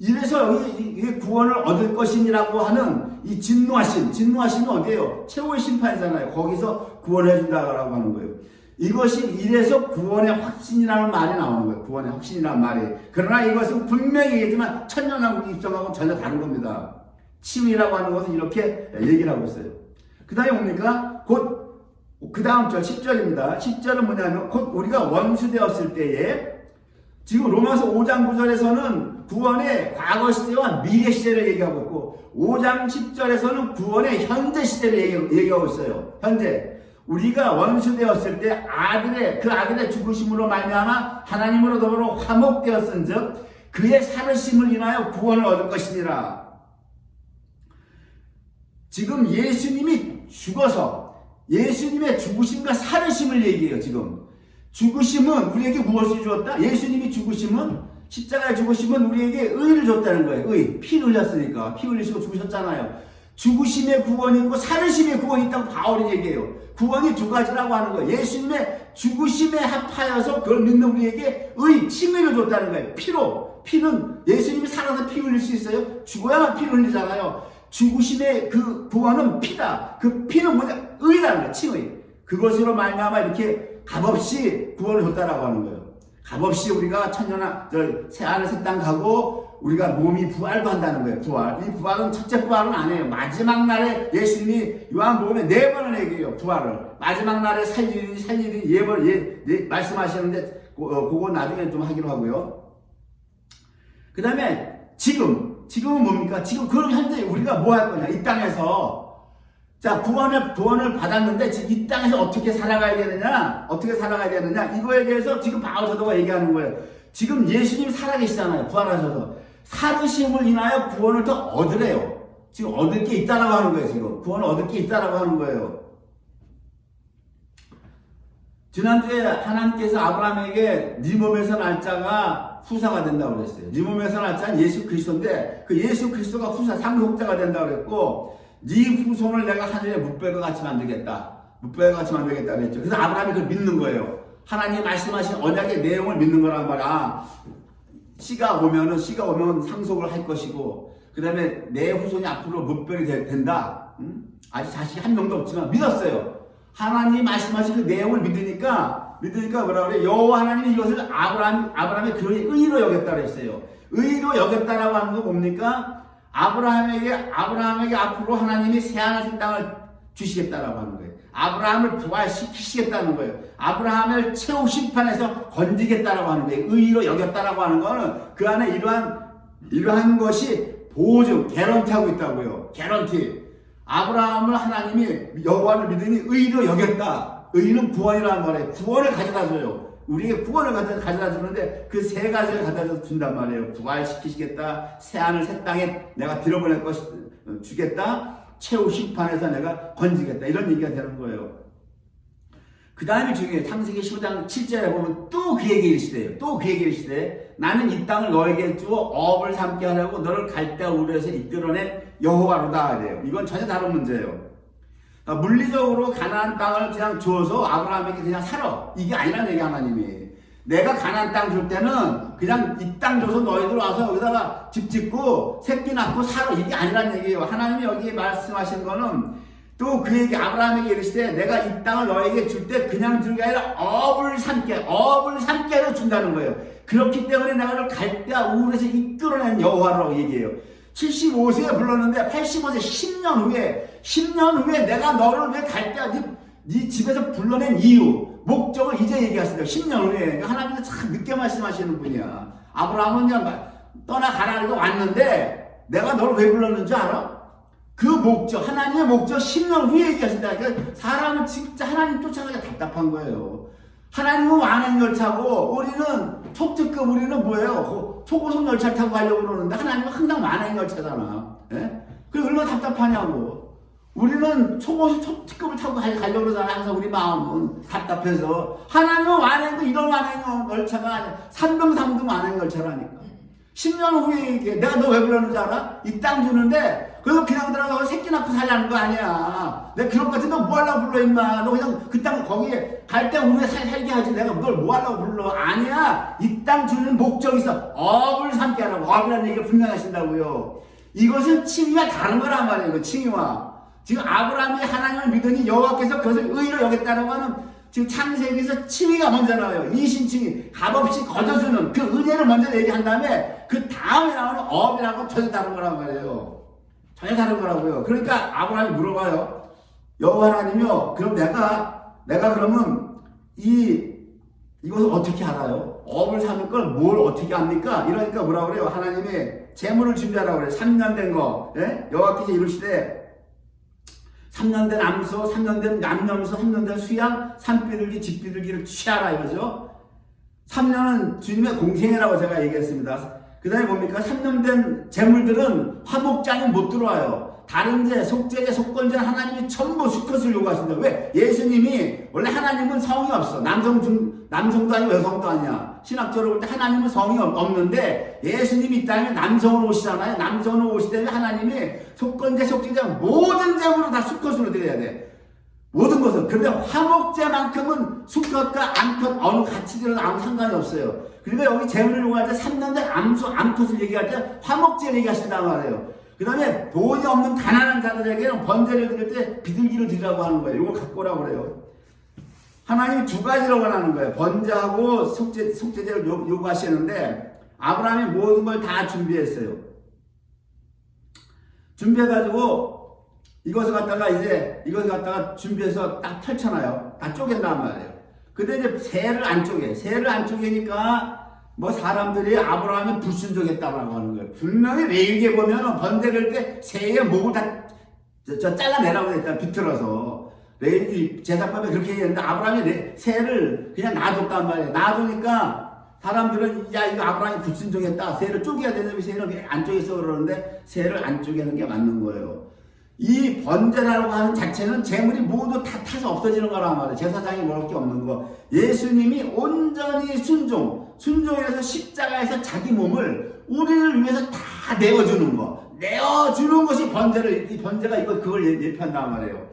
이래서 이게 구원을 얻을 것이라고 하는 이 진노하심은 어디예요? 최후의 심판이잖아요. 거기서 구원해 준다라고 하는 거예요. 이것이 이래서 구원의 확신이라는 말이 나오는 거예요. 구원의 확신이라는 말이. 그러나 이것은 분명히 얘기지만 천년왕국 입성하고 전혀 다른 겁니다. 칭의라고 하는 것은 이렇게 얘기를 하고 있어요. 그 다음에 뭡니까? 곧 그 다음 절 10절입니다. 10절은 뭐냐면 곧 우리가 원수되었을 때에 지금 로마서 5장 9절에서는 구원의 과거 시제와 미래 시제를 얘기하고 있고 5장 10절에서는 구원의 현재 시제를 얘기하고 있어요. 현재. 우리가 원수되었을 때 그 아들의 죽으심으로 말미암아 하나님으로 더불어 화목되었은즉 그의 살으심을 인하여 구원을 얻을 것이니라. 지금 예수님이 죽어서 예수님의 죽으심과 살으심을 얘기해요. 지금 죽으심은 우리에게 무엇을 주었다? 예수님이 죽으심은 십자가의 죽으심은 우리에게 의를 줬다는 거예요. 피 흘렸으니까 피 흘리시고 죽으셨잖아요. 죽으심의 구원이 있고 살으심의 구원이 있다고 바울이 얘기해요. 구원이 두 가지라고 하는 거예요. 예수님의 죽으심에 합하여서 그걸 믿는 우리에게 칭의를 줬다는 거예요. 피는 예수님이 살아서 피 흘릴 수 있어요? 죽어야만 피를 흘리잖아요. 죽으심의 그 구원은 피다. 그 피는 뭐냐? 의라는 거예요. 칭의. 그것으로 말미암아 이렇게 값없이 구원을 줬다라고 하는 거예요. 값없이 우리가 새하늘 새 땅 가고 우리가 몸이 부활도 한다는 거예요. 부활. 이 부활은 첫째 부활은 아니에요. 마지막 날에 예수님이 요한복음에 4번을 얘기해요. 부활을. 마지막 날에 살리니 말씀하시는데 그거 나중에 좀 하기로 하고요. 그 다음에 지금은 뭡니까? 지금 그럼 현재 우리가 뭐 할 거냐? 이 땅에서 자, 구원을 받았는데 지금 이 땅에서 어떻게 살아가야 되느냐? 이거에 대해서 지금 바울 사도가 얘기하는 거예요. 지금 예수님이 살아계시잖아요. 부활하셔서. 살으심을 인하여 구원을 더 얻으래요. 지금 얻을 게 있다라고 하는 거예요. 지금 구원을 얻을 게 있다라고 하는 거예요. 지난주에 하나님께서 아브라함에게 네 몸에서 날 자가 후사가 된다고 그랬어요. 네 몸에서 날 자는 예수 그리스도인데 그 예수 그리스도가 상속자가 된다고 그랬고 네 후손을 내가 하늘에 묵별과 같이 만들겠다. 무뼈같이 만들겠다 그랬죠. 그래서 아브라함이 그걸 믿는 거예요. 하나님이 말씀하신 언약의 내용을 믿는 거란 말이야. 씨가 오면 상속을 할 것이고, 그 다음에 내 후손이 앞으로 무뼈이 된다. 아직 자식이 한 명도 없지만 믿었어요. 하나님이 말씀하신 그 내용을 믿으니까 뭐라 그래? 여호와 하나님이 이것을 아브라함의 그런 의로 여겼다 그랬어요. 의로 여겼다라고 하는 거 뭡니까? 아브라함에게 앞으로 하나님이 새하늘 땅을 주시겠다라고 하는 거예요. 아브라함을 부활시키시겠다는 거예요. 아브라함을 최후 심판에서 건지겠다라고 하는 거예요. 의로 여겼다라고 하는 거는 그 안에 이러한 것이 보증, 개런티하고 있다고요. 개런티. 아브라함을 하나님이 여호와를 믿으니 의로 여겼다. 의는 구원이라는 말이에요. 구원을 가져다 줘요. 우리에게 구원을 가져다 주는데 그 세 가지를 가져다 준단 말이에요. 부활시키시겠다. 새하늘 새 땅에 내가 들어보낼 것 주겠다. 최후 심판에서 내가 건지겠다. 이런 얘기가 되는 거예요. 그 다음에 중요해요. 창세기 15장 7절에 보면 또 그에게 이르시되 나는 이 땅을 너에게 주어 업을 삼게 하려고 너를 갈대아 우르에서 이끌어낸 여호와로다 그래요. 이건 전혀 다른 문제예요. 그러니까 물리적으로 가나안 땅을 그냥 줘서 아브라함에게 그냥 살아. 이게 아니란 얘기 하나님이. 내가 가나안 땅 줄 때는 그냥 이 땅 줘서 너희들 와서 여기다가 집 짓고 새끼 낳고 살아. 이게 아니란 얘기예요. 하나님이 여기 말씀하신 거는 또 그에게 아브라함에게 이르시되 내가 이 땅을 너에게 줄 때 그냥 주는 게 아니라 업을 삼게로 준다는 거예요. 그렇기 때문에 내가 너를 갈대아 우르에서 이끌어낸 여호와라고 얘기해요. 75세에 불렀는데 85세 10년 후에 내가 너를 왜 갈대아 네 집에서 불러낸 이유 목적을 이제 얘기하시더라고요. 10년 후에. 하나님은 참 늦게 말씀하시는 분이야. 아브라함은 그냥 떠나가라고 왔는데 내가 너를 왜 불렀는 줄 알아? 그 목적, 하나님의 목적 10년 후에 얘기하신다. 그러니까 사람은 진짜 하나님 쫓아가기가 답답한 거예요. 하나님은 완행 열차고 우리는 초특급, 우리는 뭐예요? 초고속 열차를 타고 가려고 그러는데 하나님은 항상 완행 열차잖아. 예? 그게 얼마나 답답하냐고. 우리는 초특급을 타고 가려고 그러잖아. 항상 우리 마음은 답답해서. 하나님은 완행도 이런 완행 열차가 아니야. 3등 3등 완행 열차라니까. 10년 후에 얘기해. 내가 너 왜 불렀는지 알아? 이 땅 주는데 그래서 그냥 들어가서 새끼 낳고 살라는 거 아니야. 내가 그런 것 같은데 너 뭐 하려고 불러 임마. 너 그냥 그 땅 거기에 갈 때 우리가 살게 하지. 내가 널 뭐 하려고 불러. 아니야. 이 땅 주는 목적이 있어. 업을 삼게 하라고. 업이라는 얘기가 분명하신다고요. 이것은 칭의와 다른 거란 말이에요. 이거 칭의와. 지금 아브라함이 하나님을 믿으니 여호와께서 그것을 의로 여겼다라고 하는 지금 창세기에서 칭의가 먼저 나와요. 이신칭의. 값없이 거저주는 그 은혜를 먼저 얘기한 다음에 그 다음에 나오는 업이라고 전혀 다른 거란 말이에요. 전혀 다른 거라고요. 그러니까 아브라함이 물어봐요. 여호와 하나님이요. 그럼 내가 그러면 이것을 어떻게 알아요? 업을 삼을 걸 뭘 어떻게 합니까? 이러니까 뭐라 그래요? 하나님이 재물을 준비하라고 그래요. 3년 된 거. 예? 여호와께서 이르시되 3년 된 암소, 3년 된 남염소, 3년 된 수양, 산비둘기, 집비둘기를 취하라 이거죠. 3년은 주님의 공생이라고 제가 얘기했습니다. 그 다음에 뭡니까? 3년 된 재물들은 화목장에 못 들어와요. 다른 제, 속죄제, 속건제 하나님이 전부 수컷을 요구하신다. 왜? 예수님이 원래 하나님은 성이 없어. 남성도 아니고 여성도 아니야. 신학적으로 볼 때 하나님은 성이 없는데 예수님이 이 땅에 남성으로 오시잖아요. 남성으로 오실 때는 하나님이 속건제, 속죄제 모든 제물을 다 수컷으로 드려야 돼. 모든 것은. 그런데 화목제만큼은 수컷과 암컷 어느 같이 들어도 아무 상관이 없어요. 그러니까 여기 제물을 요구할 때 3년 된 암컷을 얘기할 때 화목제를 얘기하신다고 말해요. 그 다음에 돈이 없는 가난한 자들에게는 번제를 드릴 때 비둘기를 드리라고 하는 거예요. 이걸 갖고 오라고 그래요. 하나님이 두 가지로 원하는 거예요. 번제하고 속죄제를 요구하시는데 아브라함이 모든 걸 다 준비했어요. 준비해가지고 이것을 갖다가 준비해서 딱 펼쳐놔요. 다 쪼갠단 말이에요. 근데 이제 새를 안 쪼개. 새를 안 쪼개니까 뭐 사람들이 아브라함이 불순종했다고 하는 거예요. 분명히 레위기에 보면 번제를 때 새의 목을 다 잘라내라고 했다. 비틀어서. 레위기 제사법에 그렇게 얘기했는데 아브라함이 새를 그냥 놔뒀단 말이에요. 놔두니까 사람들은 야 이거 아브라함이 불순종했다. 새를 쪼개야 되는데 새를 안 쪼개서 그러는데 새를 안 쪼개는 게 맞는 거예요. 이 번제라고 하는 자체는 재물이 모두 다 타서 없어지는 거란 말이에요. 제사장이 먹을 게 없는 거. 예수님이 온전히 순종해서 십자가에서 자기 몸을 우리를 위해서 다 내어주는 거. 내어주는 것이 번제가 그걸 예표한단 말이에요.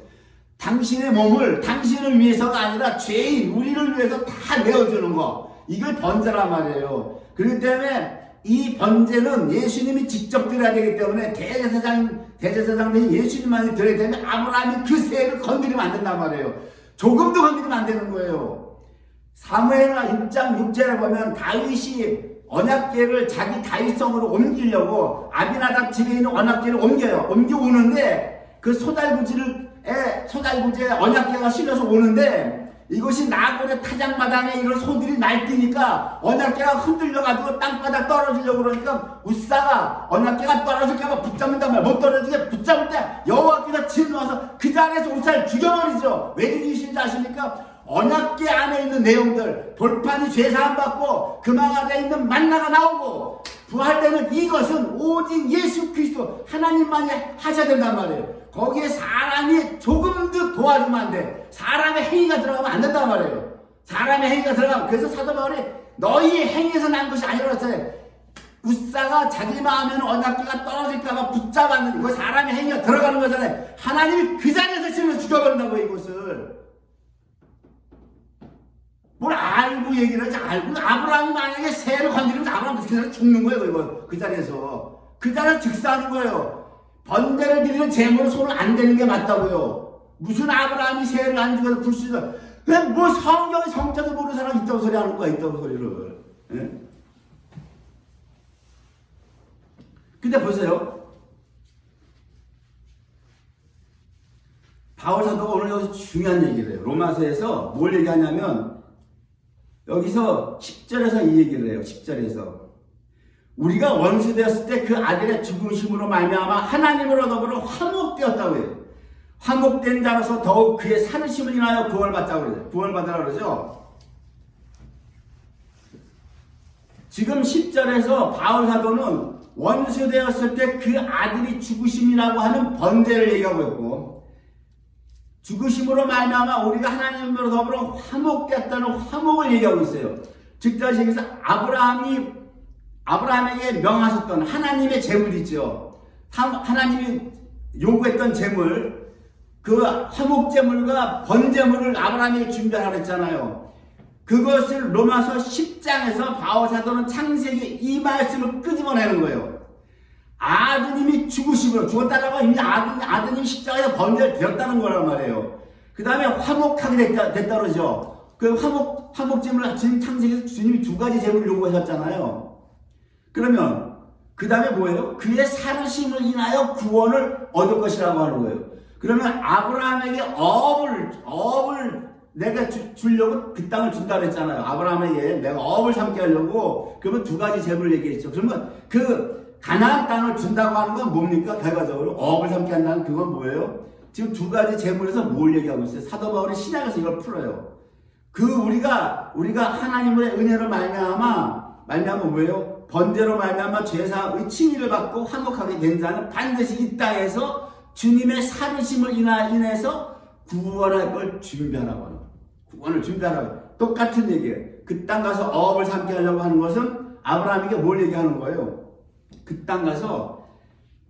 당신의 몸을 당신을 위해서가 아니라 죄인 우리를 위해서 다 내어주는 거, 이걸 번제란 말이에요. 그렇기 때문에 이 번제는 예수님이 직접 드려야 되기 때문에 대제사장 대신 예수님만이 드려야 되면 아브라함이 그 세를 건드리면 안 된단 말이에요. 조금도 건드리면 안 되는 거예요. 사무엘하 6장 6절에 보면 다윗이 언약궤를 자기 다윗성으로 옮기려고 아비나답 집에 있는 언약궤를 옮겨오는데 그 소달구지에 언약궤가 실려서 오는데 이것이 나골의 타작마당에 이런 소들이 날뛰니까 언약궤가 흔들려가지고 땅바닥 떨어지려고 그러니까 우사가 언약궤가 떨어질까봐 붙잡는단 말이야. 못 떨어지게 붙잡을 때 여호와께서 진노하셔서 그 자리에서 우사를 죽여버리죠. 왜 죽이신지 아십니까? 언약궤 안에 있는 내용들, 돌판이 죄사함 받고 금왕 아래에 있는 만나가 나오고 부활되는 이것은 오직 예수 그리스도 하나님만이 하셔야 된단 말이에요. 거기에 사람이 조금도 도와주면 안 돼. 사람의 행위가 들어가면 안 된단 말이에요. 사람의 행위가 들어가면, 그래서 사도 바울이 너희 행위에서 난 것이 아니라 했어요. 우사가 자기 마음에는 언약궤가 떨어질까봐 붙잡았는데 이거 사람의 행위가 들어가는 거잖아요. 하나님이 그 자리에서 지금 죽여버린다고 이것을. 뭘 알고 얘기를 하지. 알고 아브라함이 만약에 새를 건드리면 아브라함이 그 자리에서 죽는 거예요. 이거 그 자리에서 즉사하는 거예요. 번제를 드리는 제물로 손을 안 대는 게 맞다고요. 무슨 아브라함이 새를 안 죽여서 불수있어. 그냥 뭐 성경에 성자도 모르는 사람이 있다고 소리 하는 거야. 있다고 소리를. 예? 근데 보세요. 바울 사도가 오늘 여기서 중요한 얘기를 해요. 로마서에서 뭘 얘기하냐면 여기서 10절에서 이 얘기를 해요. 10절에서 우리가 원수 되었을 때 그 아들의 죽으심으로 말미암아 하나님으로 더불어 화목되었다고 해요. 화목된 자로서 더욱 그의 살으심을 인하여 구원받자고 그래요. 구원받으라고 그러죠. 지금 10절에서 바울 사도는 원수 되었을 때 그 아들이 죽으심이라고 하는 번제를 얘기하고 있고, 죽으심으로 말미암아 우리가 하나님으로 더불어 화목되었다는 화목을 얘기하고 있어요. 즉 다시 얘기해서 아브라함에게 명하셨던 하나님의 제물이죠. 하나님이 요구했던 제물, 그 화목제물과 번제물을 아브라함에게 준비하라고 했잖아요. 그것을 로마서 10장에서 바울 사도는 창세기 이 말씀을 끄집어내는 거예요. 아드님이 죽으심으로 죽었다라고 이미 아드님 십자가에서 번제를 드렸다는 거란 말이에요. 그 다음에 화목하게 됐다 그러죠. 그 화목제물을 지금 창세기에서 주님이 두 가지 제물을 요구하셨잖아요. 그러면 그 다음에 뭐예요? 그의 살으심을 인하여 구원을 얻을 것이라고 하는 거예요. 그러면 아브라함에게 업을 내가 주려고 그 땅을 준다 그랬잖아요. 아브라함에게 내가 업을 삼게 하려고. 그러면 두 가지 제물을 얘기했죠. 그러면 그 가나안 땅을 준다고 하는 건 뭡니까? 결과적으로 업을 삼게 한다는 그건 뭐예요? 지금 두 가지 제물에서 뭘 얘기하고 있어요? 사도 바울이 신약에서 이걸 풀어요. 우리가 하나님의 은혜로 말미암아 뭐예요? 번제로 말미암아 죄사의 칭의를 받고 화목하게 된 자는 반드시 이 땅에서 주님의 살으심을 인해서 구원할 걸 준비하라고 하는 거예요. 구원을 준비하라고. 똑같은 얘기예요. 그 땅 가서 업을 삼게 하려고 하는 것은 아브라함에게 뭘 얘기하는 거예요? 그 땅 가서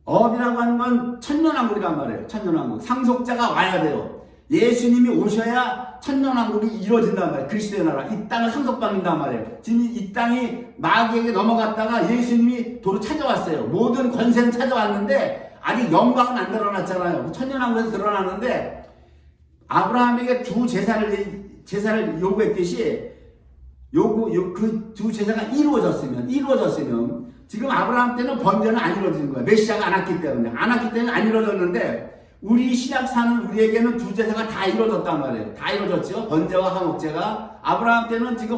업이라고 하는 건 천년왕국이란 말이에요. 천년왕국. 상속자가 와야 돼요. 예수님이 오셔야 천년왕국이 이루어진단 말이에요. 그리스도의 나라. 이 땅을 상속받는단 말이에요. 지금 이 땅이 마귀에게 넘어갔다가 예수님이 도로 찾아왔어요. 모든 권세는 찾아왔는데 아직 영광은 안 드러났잖아요. 천년왕국에서 드러났는데 아브라함에게 두 제사를 요구했듯이 그 두 제사가 이루어졌으면 지금 아브라함 때는 번제는 안 이루어진 거예요. 메시아가 안 왔기 때문에 안 이루어졌는데 우리 신약 사는 우리에게는 두 제사가 다 이루어졌단 말이에요. 다 이루어졌죠. 번제와 화목제가. 아브라함 때는 지금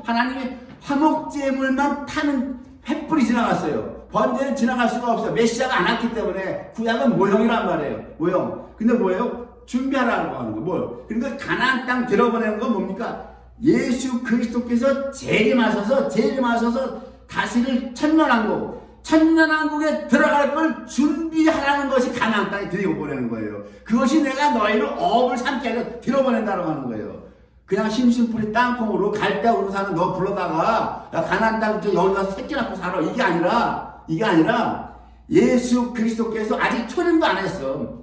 하나님이 화목제물만 타는 횃불이 지나갔어요. 번제는 지나갈 수가 없어요. 메시아가 안 왔기 때문에. 구약은 모형이란 말이에요. 모형. 근데 뭐예요? 준비하라고 하는 거. 뭘? 그러니까 가나안 땅 들어보내는 건 뭡니까? 예수 그리스도께서 재림하셔서 다시를 천년왕국에 들어갈 걸 준비하라는 것이 가나안 땅에 들이고 보내는 거예요. 그것이 내가 너희를 업을 삼게 하려 들어보낸다고 하는 거예요. 그냥 심심풀이 땅콩으로 갈대으로 사는 너 불러다가 가나안 땅부터 여기 가서 새끼 낳고 살아. 이게 아니라 예수 그리스도께서 아직 초림도 안 했어.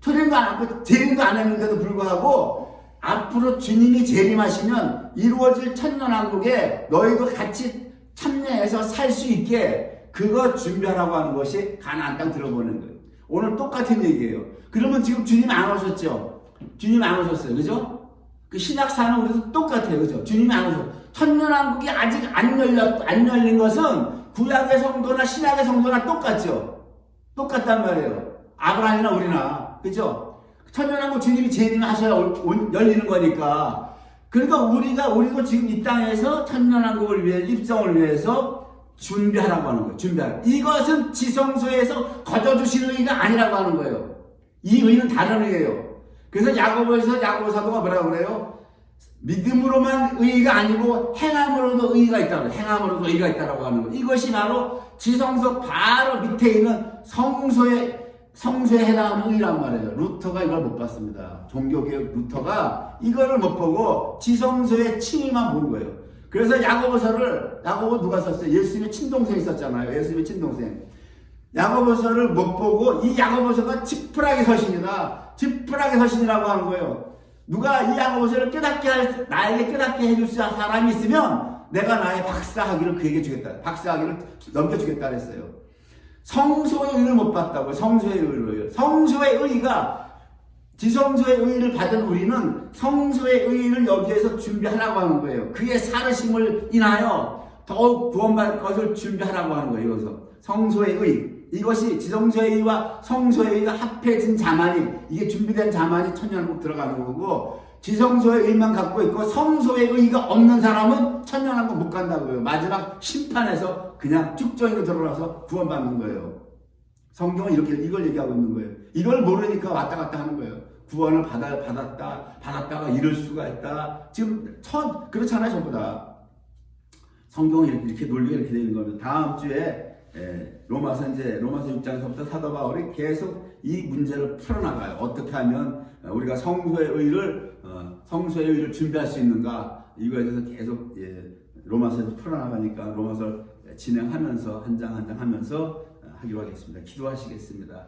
초대도 안 하고 재림도 안 했는데도 불구하고 앞으로 주님이 재림하시면 이루어질 천년왕국에 너희도 같이 참여해서 살 수 있게 그거 준비하라고 하는 것이 가나안 땅 들어보는 거예요. 오늘 똑같은 얘기예요. 그러면 지금 주님 안 오셨죠? 주님 안 오셨어요. 그죠? 그 신약사는 우리도 똑같아요. 그죠? 주님이 안 오셨어요. 천년왕국이 아직 안 열린 것은 구약의 성도나 신약의 성도나 똑같죠? 똑같단 말이에요. 아브라함이나 우리나. 그죠? 천년왕국 주님이 재림하셔야 열리는 거니까. 그러니까 우리도 지금 이 땅에서 천년왕국을 위해, 입성을 위해서 준비하라고 하는 거예요. 준비하라. 이것은 지성소에서 거저주시는 의가 아니라고 하는 거예요. 이 의는 다른 의예요. 그래서 야고보에서 야고보 사도가 뭐라고 그래요? 믿음으로만 의가 아니고 행함으로도 의가 있다고 해요. 행함으로도 의가 있다고 하는 거예요. 이것이 바로 지성소 바로 밑에 있는 성소에 해당하는 의란 말이에요. 루터가 이걸 못 봤습니다. 종교개혁 루터가 이거를 못 보고 지성소의 칭의만 본 거예요. 그래서 야고보 누가 썼어요? 예수님의 친동생이 썼잖아요. 예수님의 친동생. 야고보서를 못 보고 이 야고보서가 지푸라기 서신이다. 지푸라기 서신이라고 하는 거예요. 누가 이 야고보서를 나에게 깨닫게 해줄 사람이 있으면 내가 나의 박사학위를 그에게 주겠다. 박사학위를 넘겨주겠다 그랬어요. 성소의 의를 못 봤다고요. 성소의 의를. 성소의 의가 지성소의 의를 받은 우리는 성소의 의를 여기에서 준비하라고 하는 거예요. 그의 살으심을 인하여 더욱 구원받을 것을 준비하라고 하는 거예요. 여기서 성소의 의. 이것이 지성소의 의와 성소의 의가 합해진 자만이, 이게 준비된 자만이 천년왕국 들어가는 거고, 지성소의 의만 갖고 있고 성소의 의가 없는 사람은 천년왕국 못 간다고요. 마지막 심판에서 그냥 쭉정이로 들어가서 구원받는 거예요. 성경은 이걸 얘기하고 있는 거예요. 이걸 모르니까 왔다 갔다 하는 거예요. 구원을 받았다가 잃을 수가 있다. 지금 그렇잖아요, 전부 다. 성경은 이렇게 논리가 이렇게 되는 거는 다음 주에 로마서 6장서부터 사도 바울이 계속 이 문제를 풀어나가요. 어떻게 하면 우리가 성소의 의를 준비할 수 있는가, 이거에 대해서 계속 로마서에서 풀어나가니까 로마서를 진행하면서 한 장 한 장 하면서 하기로 하겠습니다. 기도하시겠습니다.